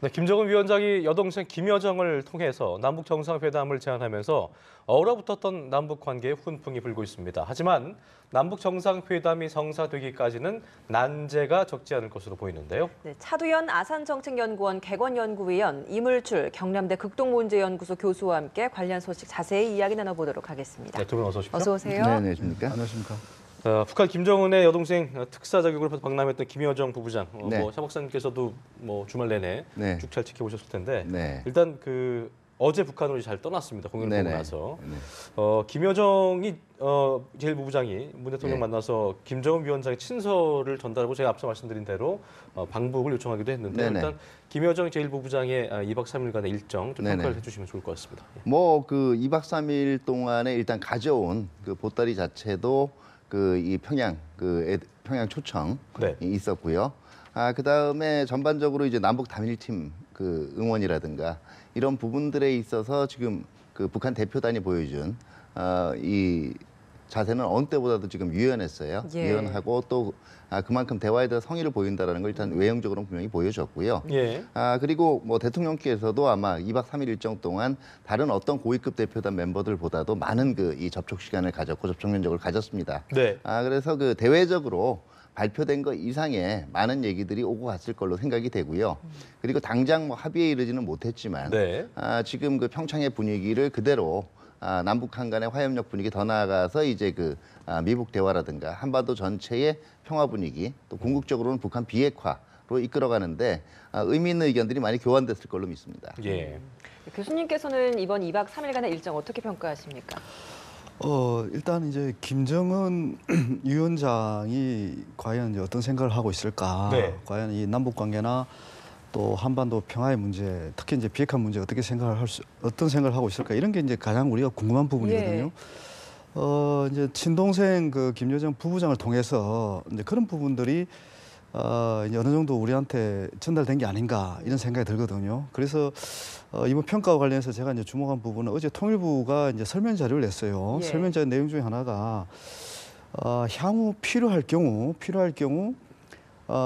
네, 김정은 위원장이 여동생 김여정을 통해서 남북 정상회담을 제안하면서 얼어붙었던 남북 관계에 훈풍이 불고 있습니다. 하지만 남북 정상회담이 성사되기까지는 난제가 적지 않을 것으로 보이는데요. 네, 차두현 아산정책연구원 객원연구위원, 이물출 경남대 극동문제연구소 교수와 함께 관련 소식 자세히 이야기 나눠보도록 하겠습니다. 네, 두 분 어서 오십시오. 어서 오세요. 네, 안녕하십니까? 안녕하십니까? 북한 김정은의 여동생 특사 자격으로 방남했던 김여정 부부장, 네. 샤 박사님께서도 주말 내내 네. 쭉 잘 지켜보셨을 텐데 네. 일단 어제 북한으로 잘 떠났습니다. 공연을 보고 네네. 나서 네. 김여정이 제일 부부장이 문 대통령 네. 만나서 김정은 위원장의 친서를 전달하고 제가 앞서 말씀드린 대로 방북을 요청하기도 했는데 네네. 일단 김여정 제일 부부장의 2박 3일간의 일정 좀 네네. 평가를 해주시면 좋을 것 같습니다. 뭐 그 2박 3일 동안에 일단 가져온 그 보따리 자체도 이 평양 초청이 네. 있었고요. 그다음에 전반적으로 이제 남북 단일팀 응원이라든가 이런 부분들에 있어서 지금 북한 대표단이 보여준 이 자세는 어느 때보다도 지금 유연했어요. 예. 유연하고 또 그만큼 대화에 대해서 성의를 보인다라는 걸 일단 외형적으로 분명히 보여줬고요. 예. 그리고 뭐 대통령께서도 아마 2박 3일 일정 동안 다른 어떤 고위급 대표단 멤버들보다도 많은 이 접촉 시간을 가졌고 접촉 면적을 가졌습니다. 네. 그래서 대외적으로 발표된 것 이상의 많은 얘기들이 오고 갔을 걸로 생각이 되고요. 그리고 당장 뭐 합의에 이르지는 못했지만 네. 지금 평창의 분위기를 그대로 남북한 간의 화협력 분위기 더 나아가서 이제 미북 대화라든가 한반도 전체의 평화 분위기 또 궁극적으로는 북한 비핵화로 이끌어가는데 의미 있는 의견들이 많이 교환됐을 걸로 믿습니다. 예. 교수님께서는 이번 2박 3일간의 일정 어떻게 평가하십니까? 일단 이제 김정은 위원장이 과연 이제 어떤 생각을 하고 있을까? 네. 과연 이 남북 관계나 또 한반도 평화의 문제, 특히 이제 비핵화 문제 어떤 생각을 하고 있을까? 이런 게 이제 가장 우리가 궁금한 부분이거든요. 이제 친동생 김여정 부부장을 통해서 이제 그런 부분들이 이제 어느 정도 우리한테 전달된 게 아닌가 이런 생각이 들거든요. 그래서 이번 평가와 관련해서 제가 이제 주목한 부분은 어제 통일부가 이제 설명 자료를 냈어요. 예. 설명 자료 내용 중에 하나가 향후 필요할 경우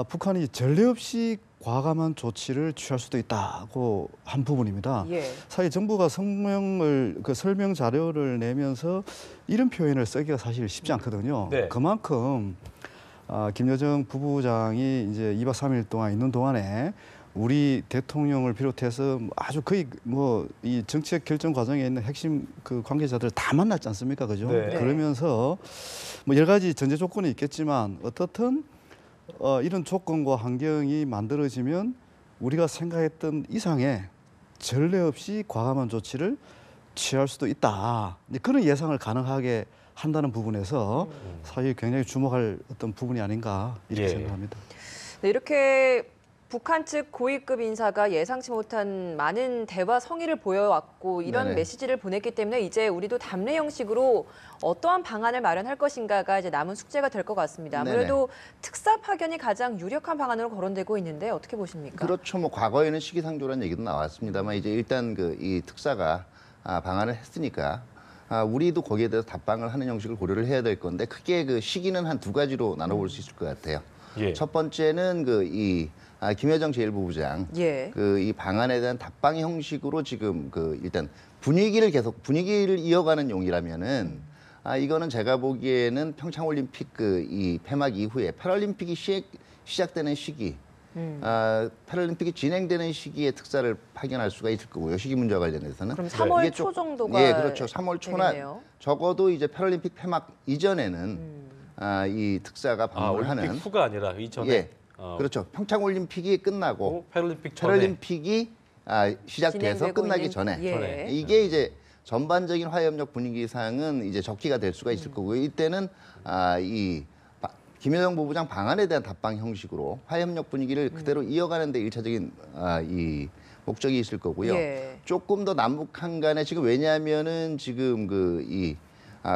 북한이 전례 없이 과감한 조치를 취할 수도 있다고 한 부분입니다. 예. 사실 정부가 설명 자료를 내면서 이런 표현을 쓰기가 사실 쉽지 않거든요. 네. 그만큼 김여정 부부장이 이제 2박 3일 동안 있는 동안에 우리 대통령을 비롯해서 아주 거의 이 정책 결정 과정에 있는 핵심 관계자들 다 만났지 않습니까, 그죠? 네. 그러면서 여러 가지 전제 조건이 있겠지만 어떻든 이런 조건과 환경이 만들어지면 우리가 생각했던 이상의 전례 없이 과감한 조치를 취할 수도 있다. 이제 그런 예상을 가능하게 한다는 부분에서 사실 굉장히 주목할 어떤 부분이 아닌가 이렇게 예. 생각합니다. 네, 이렇게 북한 측 고위급 인사가 예상치 못한 많은 대화 성의를 보여왔고 이런 네네. 메시지를 보냈기 때문에 이제 우리도 답례 형식으로 어떠한 방안을 마련할 것인가가 이제 남은 숙제가 될 것 같습니다. 아무래도 특사 파견이 가장 유력한 방안으로 거론되고 있는데 어떻게 보십니까? 그렇죠. 뭐 과거에는 시기상조라는 얘기도 나왔습니다만 이제 일단 이 특사가 방안을 했으니까 우리도 거기에 대해서 답방을 하는 형식을 고려를 해야 될 건데 크게 시기는 한 두 가지로 나눠볼 수 있을 것 같아요. 예. 첫 번째는 김여정 제1부부장 예. 이 방안에 대한 답방 형식으로 지금 일단 분위기를 이어가는 용이라면은 이거는 제가 보기에는 평창올림픽 이 폐막 이후에 패럴림픽이 시작되는 시기 패럴림픽이 진행되는 시기에 특사를 파견할 수가 있을 거고요. 시기 문제와 관련해서는. 그럼 3월 이게 초 정도가 예, 그렇죠. 3월 초나 되겠네요. 적어도 이제 패럴림픽 폐막 이전에는 이 특사가 방문을 올림픽 하는 후가 아니라 이전에. 예, 그렇죠. 평창올림픽이 끝나고 패럴림픽 전에. 패럴림픽이 시작돼서 진행되고 끝나기 있는- 전에 예. 이게 이제 전반적인 화협력 분위기상은 이제 적기가 될 수가 있을 거고요. 이때는 김여정 부부장 방안에 대한 답방 형식으로 화협력 분위기를 그대로 이어가는 데 일차적인 이 목적이 있을 거고요. 예. 조금 더 남북한 간에 지금 왜냐하면은 지금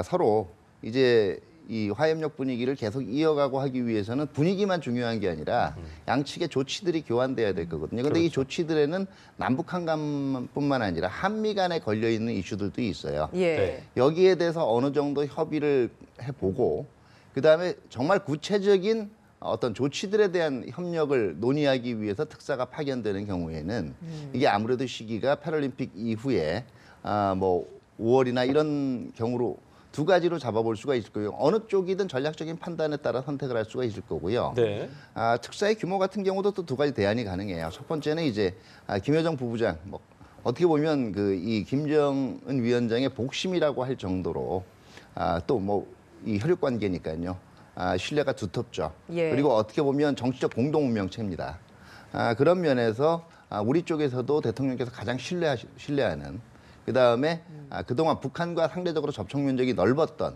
서로 이제 이 화협력 분위기를 계속 이어가고 하기 위해서는 분위기만 중요한 게 아니라 양측의 조치들이 교환돼야 될 거거든요. 그런데 이 조치들에는 남북한 간뿐만 아니라 한미 간에 걸려 있는 이슈들도 있어요. 예. 네. 여기에 대해서 어느 정도 협의를 해보고 그다음에 정말 구체적인 어떤 조치들에 대한 협력을 논의하기 위해서 특사가 파견되는 경우에는 이게 아무래도 시기가 패럴림픽 이후에 뭐 5월이나 이런 경우로 두 가지로 잡아볼 수가 있을 거고요. 어느 쪽이든 전략적인 판단에 따라 선택을 할 수가 있을 거고요. 네. 특사의 규모 같은 경우도 또 두 가지 대안이 가능해요. 첫 번째는 이제 김여정 부부장, 뭐 어떻게 보면 이 김정은 위원장의 복심이라고 할 정도로 또 뭐 이 혈육 관계니까요. 신뢰가 두텁죠. 예. 그리고 어떻게 보면 정치적 공동 운명체입니다. 그런 면에서 우리 쪽에서도 대통령께서 가장 신뢰하는 그다음에 그동안 북한과 상대적으로 접촉 면적이 넓었던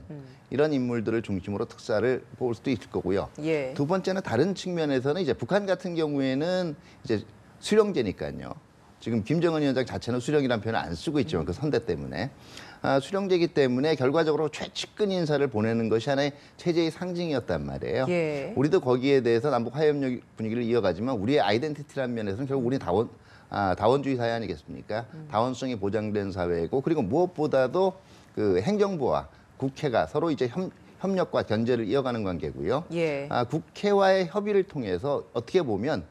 이런 인물들을 중심으로 특사를 뽑을 수도 있을 거고요. 예. 두 번째는 다른 측면에서는 이제 북한 같은 경우에는 이제 수령제니까요. 지금 김정은 위원장 자체는 수령이라는 표현을 안 쓰고 있지만 그 선대 때문에 수령제이기 때문에 결과적으로 최측근 인사를 보내는 것이 하나의 체제의 상징이었단 말이에요. 예. 우리도 거기에 대해서 남북 화해협력 분위기를 이어가지만 우리의 아이덴티티라는 면에서는 결국 우리는 다원주의 사회 아니겠습니까? 다원성이 보장된 사회이고 그리고 무엇보다도 그 행정부와 국회가 서로 이제 협력과 견제를 이어가는 관계고요. 예. 국회와의 협의를 통해서 어떻게 보면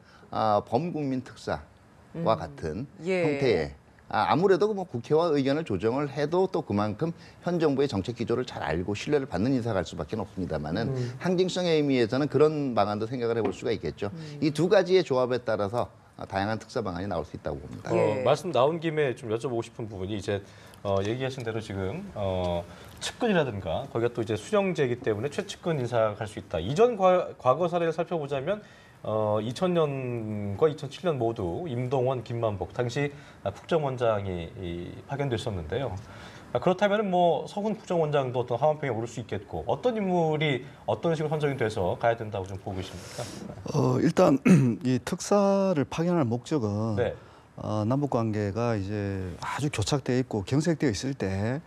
범국민 특사와 같은 예. 형태의 아무래도 뭐 국회와 의견을 조정을 해도 또 그만큼 현 정부의 정책 기조를 잘 알고 신뢰를 받는 인사가 갈 수밖에 없습니다만은 항징성의 의미에서는 그런 방안도 생각을 해볼 수가 있겠죠. 이 두 가지의 조합에 따라서 다양한 특사 방안이 나올 수 있다고 봅니다. 예. 말씀 나온 김에 좀 여쭤보고 싶은 부분이 이제 얘기하신 대로 지금 측근이라든가 거기가 또 이제 수령제이기 때문에 최측근 인사가 갈 수 있다. 이전 과거 사례를 살펴보자면 2000년과 2007년 모두 임동원, 김만복 당시 국정원장이 파견됐었는데요. 그렇다면 뭐 서훈 국정원장도 어떤 하원평에 오를 수 있겠고 어떤 인물이 어떤 식으로 선정이 돼서 가야 된다고 좀 보고 계십니까? 일단 이 특사를 파견할 목적은 네. 남북 관계가 이제 아주 교착되어 있고 경색되어 있을 때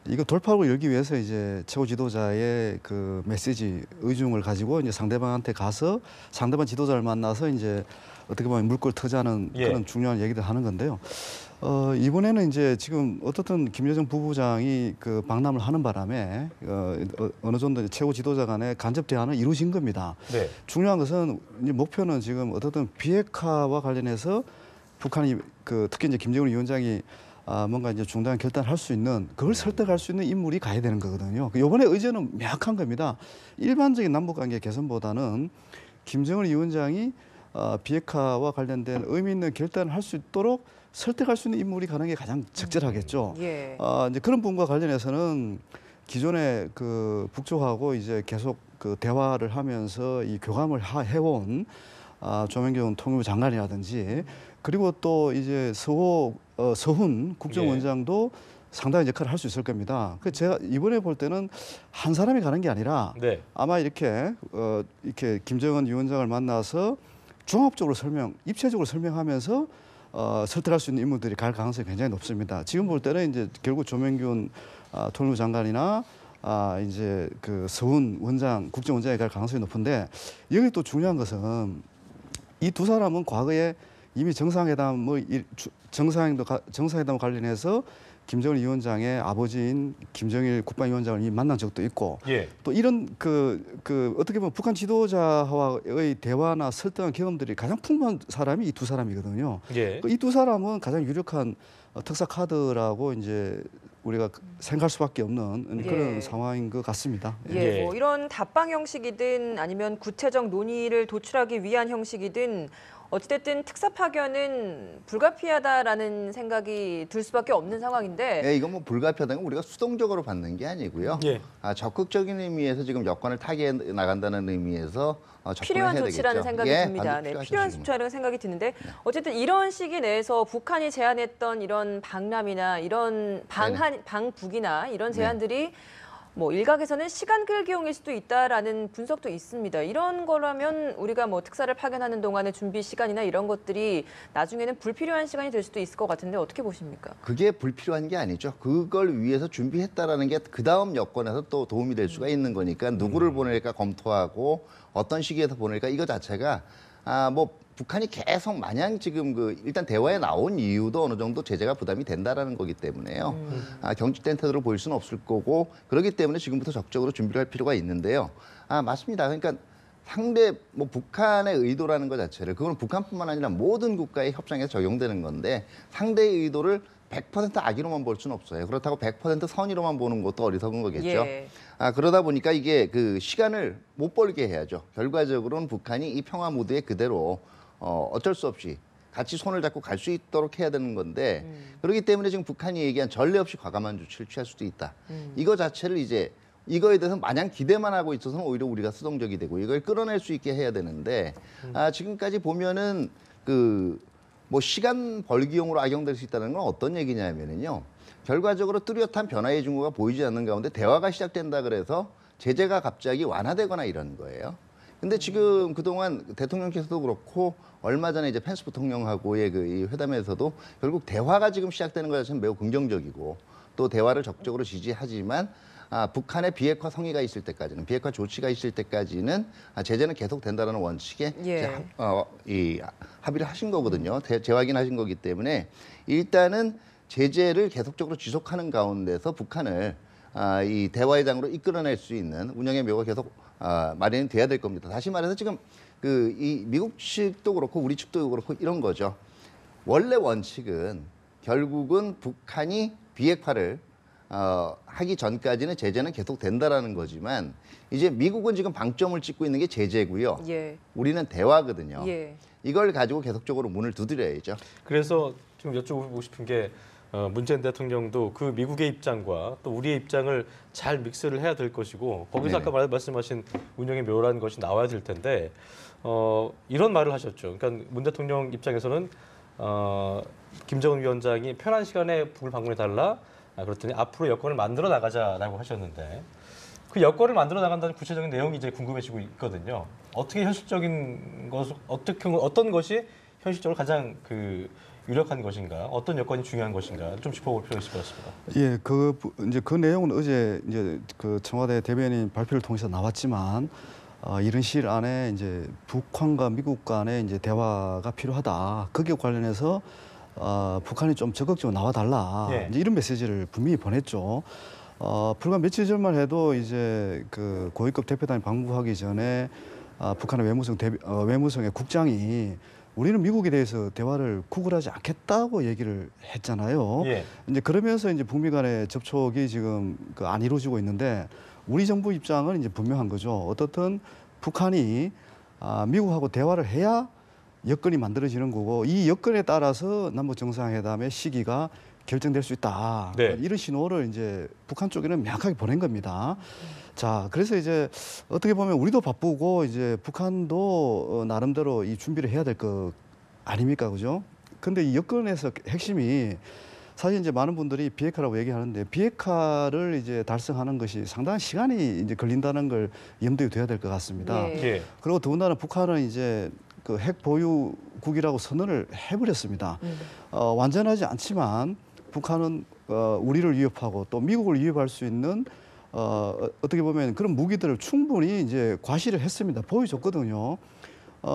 이거 돌파구를 열기 위해서 이제 최고 지도자의 그 메시지 의중을 가지고 이제 상대방한테 가서 상대방 지도자를 만나서 이제 어떻게 보면 물꼬를 터자는 예. 그런 중요한 얘기들 하는 건데요. 이번에는 이제 지금 어떻든 김여정 부부장이 그 방남을 하는 바람에 어느 정도 최고 지도자 간의 간접 대화는 이루어진 겁니다. 네. 중요한 것은 이제 목표는 지금 어떻든 비핵화와 관련해서 북한이 그 특히 이제 김정은 위원장이 뭔가 이제 중대한 결단을 할 수 있는 그걸 설득할 수 있는 인물이 가야 되는 거거든요. 이번에 의제는 명확한 겁니다. 일반적인 남북관계 개선보다는 김정은 위원장이 비핵화와 관련된 의미 있는 결단을 할 수 있도록 설득할 수 있는 인물이 가는 게 가장 적절하겠죠. 예. 이제 그런 부분과 관련해서는 기존에 그 북쪽하고 이제 계속 그 대화를 하면서 이 교감을 해온 조명경 통일부 장관이라든지 그리고 또 이제 서훈 국정원장도 상당히 역할을 할 수 있을 겁니다. 그 제가 이번에 볼 때는 한 사람이 가는 게 아니라 네. 아마 이렇게 김정은 위원장을 만나서 종합적으로 입체적으로 설명하면서 설득할 수 있는 인물들이 갈 가능성이 굉장히 높습니다. 지금 볼 때는 이제 결국 조명균 통일부 장관이나 이제 그 서훈 원장 국정원장이 갈 가능성이 높은데 여기 또 중요한 것은 이 두 사람은 과거에 이미 정상회담 관련해서 김정일 위원장의 아버지인 김정일 국방위원장을 이미 만난 적도 있고 예. 또 이런 그 어떻게 보면 북한 지도자와의 대화나 설득한 경험들이 가장 풍부한 사람이 이 두 사람이거든요. 예. 이 두 사람은 가장 유력한 특사 카드라고 이제 우리가 생각할 수밖에 없는 그런 예. 상황인 것 같습니다. 예, 예. 뭐 이런 답방 형식이든 아니면 구체적 논의를 도출하기 위한 형식이든 어찌됐든 특사 파견은 불가피하다라는 생각이 들 수밖에 없는 상황인데 예, 이건 뭐 불가피하다는 건 우리가 수동적으로 받는 게 아니고요. 예. 적극적인 의미에서 지금 여건을 타개해 나간다는 의미에서 접근을 필요한 해야 조치라는 되겠죠. 생각이 예, 듭니다. 반드시 네, 필요한 필요한 조치입니다. 조치라는 생각이 드는데 어쨌든 이런 시기 내에서 북한이 제안했던 이런 방남이나 이런 방북이나 이런 제안들이 뭐 일각에서는 시간 끌기용일 수도 있다라는 분석도 있습니다. 이런 거라면 우리가 뭐 특사를 파견하는 동안의 준비 시간이나 이런 것들이 나중에는 불필요한 시간이 될 수도 있을 것 같은데 어떻게 보십니까? 그게 불필요한 게 아니죠. 그걸 위해서 준비했다라는 게 그 다음 여건에서 또 도움이 될 수가 있는 거니까 누구를 보낼까 검토하고 어떤 시기에서 보낼까 이거 자체가 뭐 북한이 계속 마냥 지금 일단 대화에 나온 이유도 어느 정도 제재가 부담이 된다라는 거기 때문에요. 경직된 태도로 보일 수는 없을 거고 그렇기 때문에 지금부터 적극적으로 준비를 할 필요가 있는데요. 맞습니다. 그러니까 상대 뭐 북한의 의도라는 것 자체를 그건 북한뿐만 아니라 모든 국가의 협상에 적용되는 건데 상대의 의도를 100% 악의로만 볼 수는 없어요. 그렇다고 100% 선의로만 보는 것도 어리석은 거겠죠. 예. 그러다 보니까 이게 그 시간을 못 벌게 해야죠. 결과적으로는 북한이 이 평화 무드에 그대로 어쩔 수 없이 같이 손을 잡고 갈 수 있도록 해야 되는 건데 그렇기 때문에 지금 북한이 얘기한 전례 없이 과감한 조치를 취할 수도 있다. 이거 자체를 이제 이거에 대해서 마냥 기대만 하고 있어서는 오히려 우리가 수동적이 되고 이걸 끌어낼 수 있게 해야 되는데 지금까지 보면은 그 뭐 시간 벌기용으로 악용될 수 있다는 건 어떤 얘기냐면은요. 결과적으로 뚜렷한 변화의 증거가 보이지 않는 가운데 대화가 시작된다 그래서 제재가 갑자기 완화되거나 이런 거예요. 근데 지금 그동안 대통령께서도 그렇고 얼마 전에 이제 펜스 부통령하고의 그 이 회담에서도 결국 대화가 지금 시작되는 것 자체는 매우 긍정적이고 또 대화를 적극적으로 지지하지만 북한의 비핵화 성의가 있을 때까지는 비핵화 조치가 있을 때까지는 제재는 계속 된다는 원칙에 예. 이 합의를 하신 거거든요. 재확인하신 거기 때문에 일단은 제재를 계속적으로 지속하는 가운데서 북한을 이 대화의 장으로 이끌어낼 수 있는 운영의 묘가 계속 마련이 돼야 될 겁니다. 다시 말해서 지금 그 이 미국 측도 그렇고 우리 측도 그렇고 이런 거죠. 원래 원칙은 결국은 북한이 비핵화를 하기 전까지는 제재는 계속 된다라는 거지만 이제 미국은 지금 방점을 찍고 있는 게 제재고요. 예. 우리는 대화거든요. 예. 이걸 가지고 계속적으로 문을 두드려야죠. 그래서 좀 여쭤보고 싶은 게 문재인 대통령도 그 미국의 입장과 또 우리의 입장을 잘 믹스를 해야 될 것이고 거기서 네네. 아까 말씀하신 운영의 묘라는 것이 나와야 될 텐데 이런 말을 하셨죠. 그러니까 문 대통령 입장에서는 김정은 위원장이 편한 시간에 북을 방문해 달라. 그랬더니 앞으로 여건을 만들어 나가자라고 하셨는데 그 여건을 만들어 나간다는 구체적인 내용이 이제 궁금해지고 있거든요. 어떻게 현실적인 어떤 것이 현실적으로 가장 그 유력한 것인가, 어떤 여건이 중요한 것인가 좀 짚어볼 필요가 있을 것 같습니다. 예, 이제 그 내용은 어제 이제 그 청와대 대변인 발표를 통해서 나왔지만 이런 시일 안에 이제 북한과 미국 간의 이제 대화가 필요하다. 거기에 관련해서 북한이 좀 적극적으로 나와달라. 예. 이제 이런 메시지를 분명히 보냈죠. 불과 며칠 전만 해도 이제 그 고위급 대표단이 방문하기 전에 북한의 외무성의 국장이 우리는 미국에 대해서 대화를 구걸하지 않겠다고 얘기를 했잖아요. 예. 이제 그러면서 이제 북미 간의 접촉이 지금 안 이루어지고 있는데 우리 정부 입장은 이제 분명한 거죠. 어떻든 북한이 미국하고 대화를 해야 여건이 만들어지는 거고 이 여건에 따라서 남북 정상회담의 시기가 결정될 수 있다. 네. 이런 신호를 이제 북한 쪽에는 명확하게 보낸 겁니다. 자, 그래서 이제 어떻게 보면 우리도 바쁘고 이제 북한도 나름대로 이 준비를 해야 될 거 아닙니까, 그죠? 근데 이 여건에서 핵심이 사실 이제 많은 분들이 비핵화라고 얘기하는데 비핵화를 이제 달성하는 것이 상당한 시간이 이제 걸린다는 걸 염두에 둬야 될 것 같습니다. 예. 예. 그리고 더군다나 북한은 이제 그 핵 보유국이라고 선언을 해버렸습니다. 완전하지 않지만 북한은 우리를 위협하고 또 미국을 위협할 수 있는 어떻게 보면 그런 무기들을 충분히 이제 과시를 했습니다. 보여줬거든요.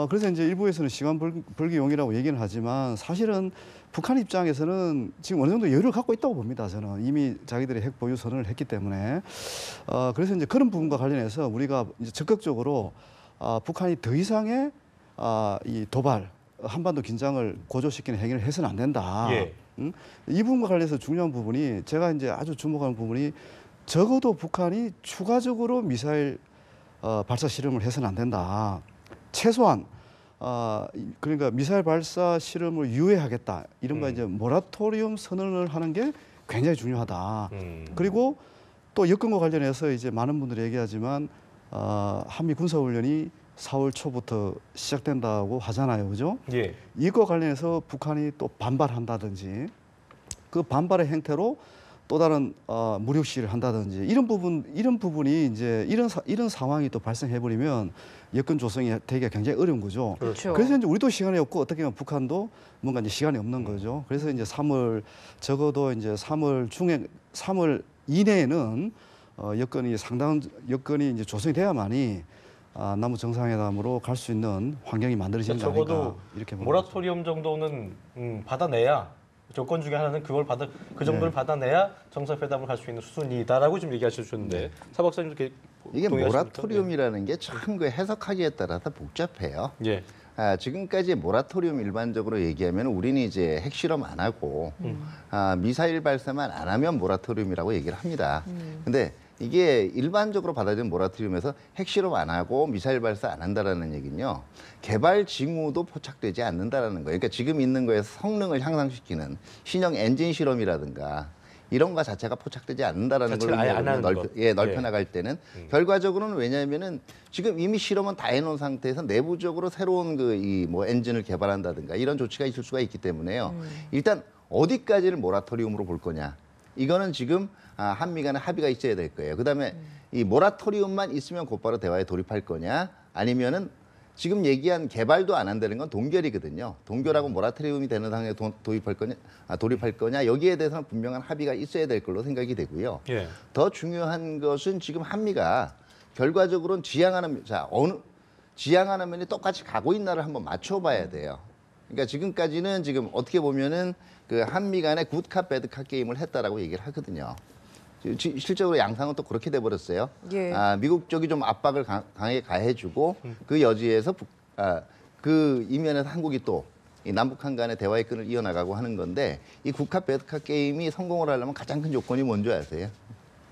그래서 이제 일부에서는 시간 벌기용이라고 얘기는 하지만 사실은 북한 입장에서는 지금 어느 정도 여유를 갖고 있다고 봅니다. 저는 이미 자기들이 핵 보유 선언을 했기 때문에 그래서 이제 그런 부분과 관련해서 우리가 이제 적극적으로 북한이 더 이상의 이 도발, 한반도 긴장을 고조시키는 행위를 해서는 안 된다. 예. 이 부분과 관련해서 중요한 부분이 제가 이제 아주 주목하는 부분이 적어도 북한이 추가적으로 미사일 발사 실험을 해서는 안 된다. 최소한 그러니까 미사일 발사 실험을 유예하겠다. 이른바 이제 모라토리엄 선언을 하는 게 굉장히 중요하다. 그리고 또 여건과 관련해서 이제 많은 분들이 얘기하지만 한미 군사훈련이 4월 초부터 시작된다고 하잖아요, 그죠? 예. 이거 관련해서 북한이 또 반발한다든지 그 반발의 행태로 또 다른 무력 시위를 한다든지 이런 부분이 이제 이런 상황이 또 발생해 버리면 여건 조성이 되기가 굉장히 어려운 거죠. 그렇죠. 그래서 이제 우리도 시간이 없고 어떻게 보면 북한도 뭔가 이제 시간이 없는 거죠. 그래서 이제 3월 적어도 이제 3월 이내에는 여건이 이제 조성이 돼야만이 남북 정상회담으로 갈 수 있는 환경이 만들어지는 거 아닌가 적어도 이렇게 보는 거죠. 모라토리엄 정도는 받아내야 조건 중에 하나는 그 정도를 받아내야 정상회담을 갈 수 있는 수준이다라고 좀 얘기하셨는데 사 박사님 이렇게 이게 동의하십니까? 모라토리움이라는 게 참 그 해석하기에 따라서 복잡해요. 예. 지금까지 모라토리움 일반적으로 얘기하면 우리는 이제 핵실험 안 하고 미사일 발사만 안 하면 모라토리움이라고 얘기를 합니다. 근데 이게 일반적으로 받아들이는 모라토리움에서 핵실험 안 하고 미사일 발사 안 한다라는 얘기는요. 개발 징후도 포착되지 않는다라는 거예요. 그러니까 지금 있는 거에서 성능을 향상시키는 신형 엔진 실험이라든가 이런 거 자체가 포착되지 않는다라는 걸 자체를 아예 안 하는 것. 넓혀 예. 나갈 때는 결과적으로는 왜냐하면은 지금 이미 실험은 다 해놓은 상태에서 내부적으로 새로운 그 이 뭐 엔진을 개발한다든가 이런 조치가 있을 수가 있기 때문에요. 일단 어디까지를 모라토리움으로 볼 거냐. 이거는 지금 한미 간에 합의가 있어야 될 거예요. 그다음에 이 모라토리움만 있으면 곧바로 대화에 돌입할 거냐 아니면은 지금 얘기한 개발도 안 한다는 건 동결이거든요. 동결하고 모라토리움이 되는 상황에 돌입할 거냐 여기에 대해서는 분명한 합의가 있어야 될 걸로 생각이 되고요. 예. 더 중요한 것은 지금 한미가 결과적으로는 지향하는 면이 똑같이 가고 있나를 한번 맞춰봐야 돼요. 그러니까 지금까지는 지금 어떻게 보면은 그 한미 간의 굿캅 배드캅 게임을 했다라고 얘기를 하거든요. 실제로 양상은 또 그렇게 돼버렸어요. 예. 미국 쪽이 좀 압박을 강하게 가해주고 그 여지에서 그 이면에서 한국이 또 이 남북한 간의 대화의 끈을 이어나가고 하는 건데 이 굿캅 배드캅 게임이 성공을 하려면 가장 큰 조건이 뭔지 아세요?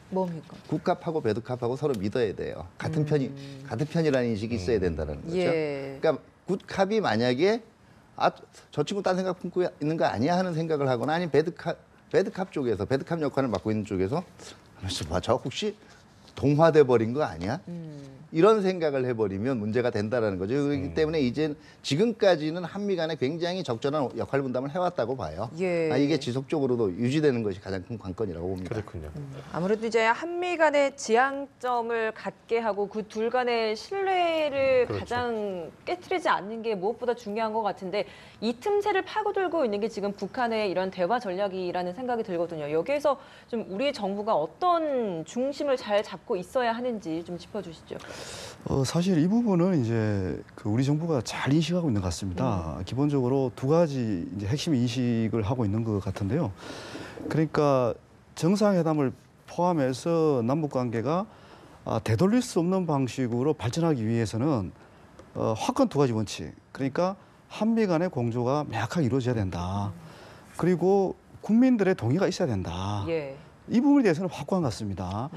뭡니까? 굿캅하고 배드캅하고 서로 믿어야 돼요. 같은 편이라는 인식이 있어야 된다는 거죠. 예. 그러니까 굿캅이 만약에 저 친구 딴 생각 품고 있는 거 아니야 하는 생각을 하거나 아니면 배드캅 쪽에서 배드캅 역할을 맡고 있는 쪽에서 저 혹시 동화돼 버린 거 아니야? 이런 생각을 해버리면 문제가 된다라는 거죠. 그렇기 때문에 이제 지금까지는 한미 간에 굉장히 적절한 역할 분담을 해왔다고 봐요. 예. 이게 지속적으로도 유지되는 것이 가장 큰 관건이라고 봅니다. 그렇군요. 아무래도 이제 한미 간의 지향점을 갖게 하고 그 둘 간의 신뢰를 그렇죠. 가장 깨트리지 않는 게 무엇보다 중요한 것 같은데 이 틈새를 파고들고 있는 게 지금 북한의 이런 대화 전략이라는 생각이 들거든요. 여기에서 좀 우리 정부가 어떤 중심을 잘 잡고 있어야 하는지 좀 짚어주시죠. 사실 이 부분은 이제 그 우리 정부가 잘 인식하고 있는 것 같습니다. 기본적으로 두 가지 이제 핵심 인식을 하고 있는 것 같은데요. 그러니까 정상회담을 포함해서 남북 관계가 되돌릴 수 없는 방식으로 발전하기 위해서는 확건 두 가지 원칙. 그러니까 한미 간의 공조가 명확하게 이루어져야 된다. 그리고 국민들의 동의가 있어야 된다. 예. 이 부분에 대해서는 확고한 것 같습니다.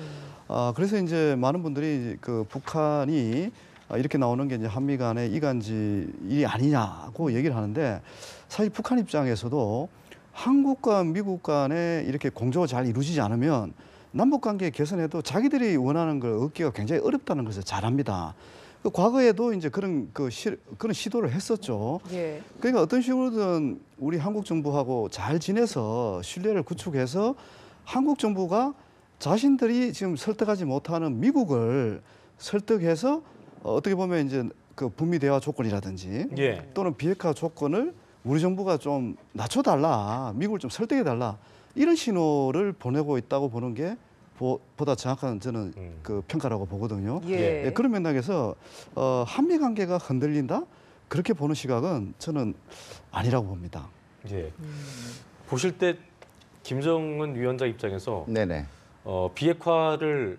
그래서 이제 많은 분들이 그 북한이 이렇게 나오는 게 이제 한미 간의 이간질 일이 아니냐고 얘기를 하는데 사실 북한 입장에서도 한국과 미국 간에 이렇게 공조가 잘 이루어지지 않으면 남북 관계 개선에도 자기들이 원하는 걸 얻기가 굉장히 어렵다는 것을 잘 압니다. 그 과거에도 이제 그런 시도를 했었죠. 예. 그러니까 어떤 식으로든 우리 한국 정부하고 잘 지내서 신뢰를 구축해서 한국 정부가 자신들이 지금 설득하지 못하는 미국을 설득해서 어떻게 보면 이제 그 북미 대화 조건이라든지 예. 또는 비핵화 조건을 우리 정부가 좀 낮춰달라, 미국을 좀 설득해달라 이런 신호를 보내고 있다고 보는 게 보다 정확한 저는 그 평가라고 보거든요. 예. 예, 그런 맥락에서 한미 관계가 흔들린다 그렇게 보는 시각은 저는 아니라고 봅니다. 예. 보실 때 김정은 위원장 입장에서 네네. 비핵화를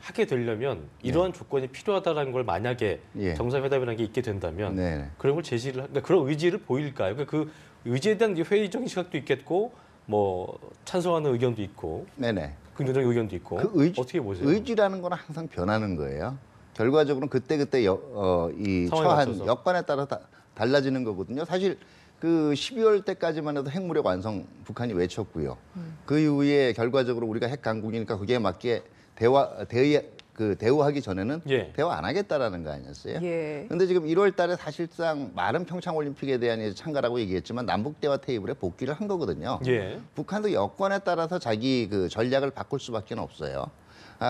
하게 되려면 이러한 조건이 필요하다는 걸 만약에 예. 정상회담이라는 게 있게 된다면 네네. 그런 걸 그러니까 그런 의지를 보일까요? 그러니까 그 의지에 대한 회의적인 시각도 있겠고 뭐 찬성하는 의견도 있고 네네. 긍정적인 의견도 있고 그 어떻게 보세요? 의지라는 건 항상 변하는 거예요. 결과적으로는 그때그때 이 상황에 처한 맞춰서. 여건에 따라 달라지는 거거든요. 사실 그 12월 때까지만 해도 핵무력 완성 북한이 외쳤고요. 그 이후에 결과적으로 우리가 핵 강국이니까 거기에 맞게 대우하기 전에는 예. 대화 안 하겠다라는 거 아니었어요? 예. 근데 지금 1월 달에 사실상 말은 평창 올림픽에 대한 이제 참가라고 얘기했지만 남북 대화 테이블에 복귀를 한 거거든요. 예. 북한도 여건에 따라서 자기 그 전략을 바꿀 수밖에 없어요.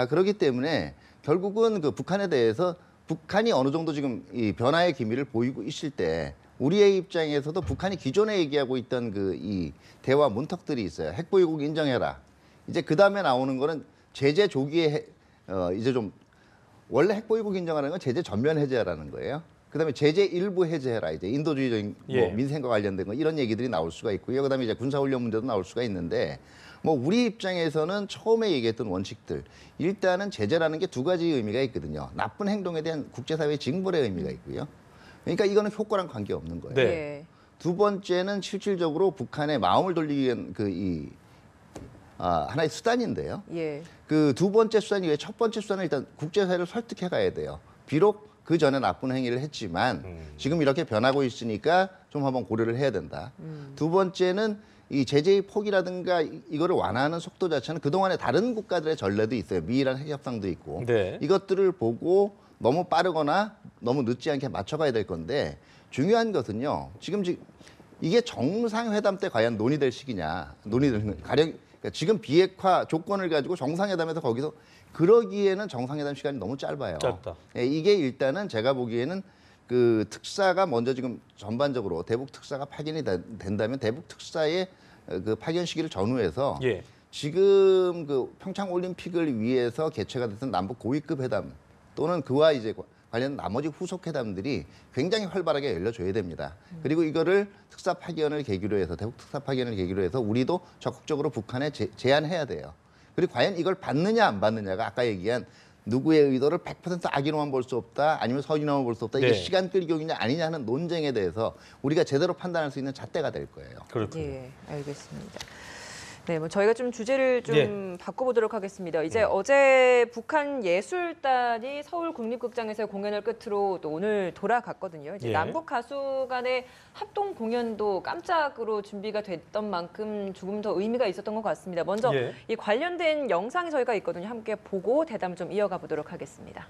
그렇기 때문에 결국은 그 북한에 대해서 북한이 어느 정도 지금 이 변화의 기미를 보이고 있을 때 우리의 입장에서도 북한이 기존에 얘기하고 있던 그 이 대화 문턱들이 있어요. 핵보유국 인정해라. 이제 그 다음에 나오는 거는 제재 조기에 이제 좀 원래 핵보유국 인정하는 건 제재 전면 해제라는 거예요. 그다음에 제재 일부 해제해라. 이제 인도주의적인 예. 뭐 민생과 관련된 거 이런 얘기들이 나올 수가 있고요. 그다음에 이제 군사훈련 문제도 나올 수가 있는데 뭐 우리 입장에서는 처음에 얘기했던 원칙들 일단은 제재라는 게 두 가지 의미가 있거든요. 나쁜 행동에 대한 국제사회의 징벌의 의미가 있고요. 그러니까 이거는 효과랑 관계 없는 거예요. 네. 예. 두 번째는 실질적으로 북한의 마음을 돌리기 위한 하나의 수단인데요. 예. 그 두 번째 수단이 왜 첫 번째 수단은 일단 국제사회를 설득해 가야 돼요. 비록 그 전에 나쁜 행위를 했지만 지금 이렇게 변하고 있으니까 좀 한번 고려를 해야 된다. 두 번째는 이 제재의 폭이라든가 이거를 완화하는 속도 자체는 그동안의 다른 국가들의 전례도 있어요. 미이란 핵협상도 있고. 네. 이것들을 보고 너무 빠르거나 너무 늦지 않게 맞춰가야 될 건데 중요한 것은요. 지금 이게 정상회담 때 과연 논의될 시기냐. 가령 그러니까 지금 비핵화 조건을 가지고 정상회담에서 거기서 그러기에는 정상회담 시간이 너무 짧아요. 짧다. 예, 이게 일단은 제가 보기에는 그 특사가 먼저 지금 전반적으로 대북 특사가 파견이 된다면 대북 특사의 그 파견 시기를 전후해서 예. 지금 그 평창 올림픽을 위해서 개최가 됐던 남북 고위급 회담 또는 그와 이제 관련 나머지 후속 회담들이 굉장히 활발하게 열려줘야 됩니다. 그리고 이거를 특사 파견을 계기로 해서 대북 특사 파견을 계기로 해서 우리도 적극적으로 북한에 제안해야 돼요. 그리고 과연 이걸 받느냐 안 받느냐가 아까 얘기한 누구의 의도를 100% 악의로만 볼 수 없다 아니면 서준화만 볼 수 없다 이게 네. 시간 끌기용이냐 아니냐 하는 논쟁에 대해서 우리가 제대로 판단할 수 있는 잣대가 될 거예요. 그렇군요. 예, 알겠습니다. 네, 뭐 저희가 좀 주제를 좀 예. 바꿔보도록 하겠습니다. 이제 어제 북한 예술단이 서울 국립극장에서 공연을 끝으로 또 오늘 돌아갔거든요. 이제 예. 남북 가수 간의 합동 공연도 깜짝으로 준비가 됐던 만큼 조금 더 의미가 있었던 것 같습니다. 먼저 예. 이 관련된 영상이 저희가 있거든요. 함께 보고 대담을 좀 이어가 보도록 하겠습니다.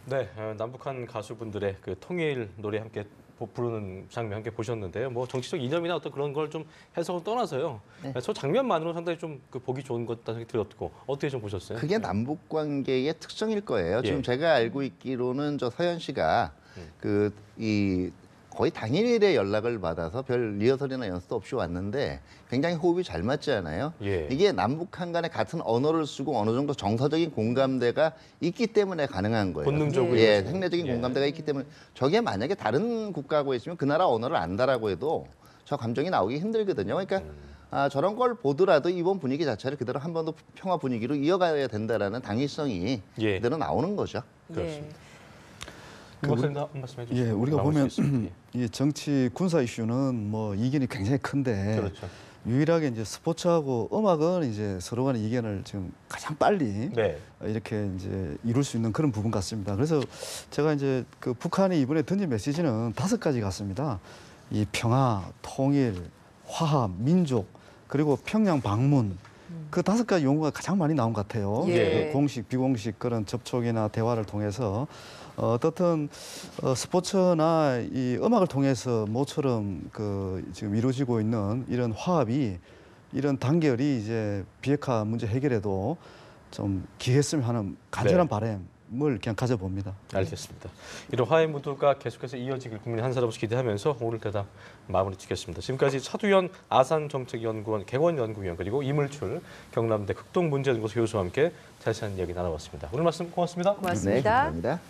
네, 남북한 가수분들의 그 통일 노래 함께 부르는 장면 함께 보셨는데요. 뭐 정치적 이념이나 어떤 그런 걸 좀 해석을 떠나서요. 네. 저 장면만으로 상당히 좀 그 보기 좋은 것 같다는 생각이 들었고 어떻게 좀 보셨어요? 그게 남북 관계의 특성일 거예요. 예. 지금 제가 알고 있기로는 저 서현 씨가 거의 당일에 연락을 받아서 별 리허설이나 연습도 없이 왔는데 굉장히 호흡이 잘 맞지 않아요? 예. 이게 남북한 간에 같은 언어를 쓰고 어느 정도 정서적인 공감대가 있기 때문에 가능한 거예요. 본능적으로 예, 이루어지는. 생리적인 예. 공감대가 있기 때문에 저게 만약에 다른 국가하고 있으면 그 나라 언어를 안다라고 해도 저 감정이 나오기 힘들거든요. 그러니까 저런 걸 보더라도 이번 분위기 자체를 그대로 한 번 더 평화 분위기로 이어가야 된다라는 당위성이 예. 그대로 나오는 거죠. 그렇습니다. 예. 박사님 한 말씀 해주시죠. 예, 우리가 나올 수 보면 있습니다. 예. 이 정치 군사 이슈는 뭐 이견이 굉장히 큰데 그렇죠. 유일하게 이제 스포츠하고 음악은 이제 서로 간의 이견을 지금 가장 빨리 네. 이렇게 이제 이룰 수 있는 그런 부분 같습니다. 그래서 제가 이제 그 북한이 이번에 던진 메시지는 5가지 같습니다. 이 평화, 통일, 화합, 민족, 그리고 평양 방문. 그 5가지 용어가 가장 많이 나온 것 같아요. 예. 그 공식, 비공식 그런 접촉이나 대화를 통해서 어떻든 스포츠나 이 음악을 통해서 모처럼 그 지금 이루어지고 있는 이런 화합이 이런 단결이 이제 비핵화 문제 해결에도 좀 기했으면 하는 간절한 바람을 그냥 가져봅니다. 알겠습니다. 이런 화해 무드가 계속해서 이어지길 국민의 한 사람으로서 기대하면서 오늘 대담 마무리 짓겠습니다. 지금까지 차두현 아산정책연구원 객원연구위원 그리고 이물출 경남대 극동문제연구소 교수와 함께 자세한 이야기 나눠봤습니다. 오늘 말씀 고맙습니다. 고맙습니다. 네, 감사합니다.